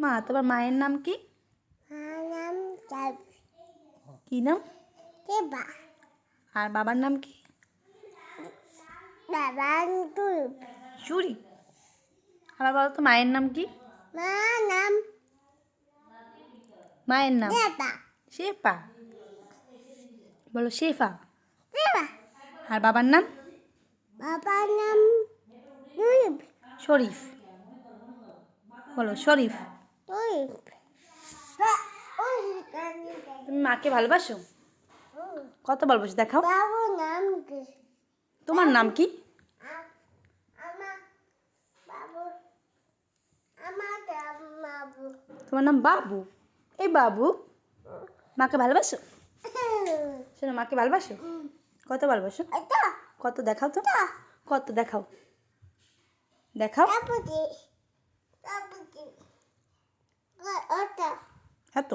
মা, তোমার মায়ের নাম কি? নাম কি নাম? দেবা। আর বাবার নাম কি? বাবা চুরি। আবার বলো তো মায়ের নাম কি? মা নাম মায়ের নাম দেবা। শেফা। বলো শেফা। দেবা। আর বাবার নাম? বাবার নাম দুইব। শরীফ। বলো শরীফ। দুইব। তুমি মাকে ভালোবাসো? কত ভালোবাসো দেখাও। বাবুর নাম কি? তোমার নাম কি? আমার বাবু। আমার নাম বাবু। তোমার নাম বাবু। এই বাবু, মাকে ভালোবাসো? শোনো, মাকে ভালোবাসো? কত ভালোবাসো? এটা কত দেখাও তো। কত দেখাও, দেখাও। বাবুজি বাবুজি ওটা এত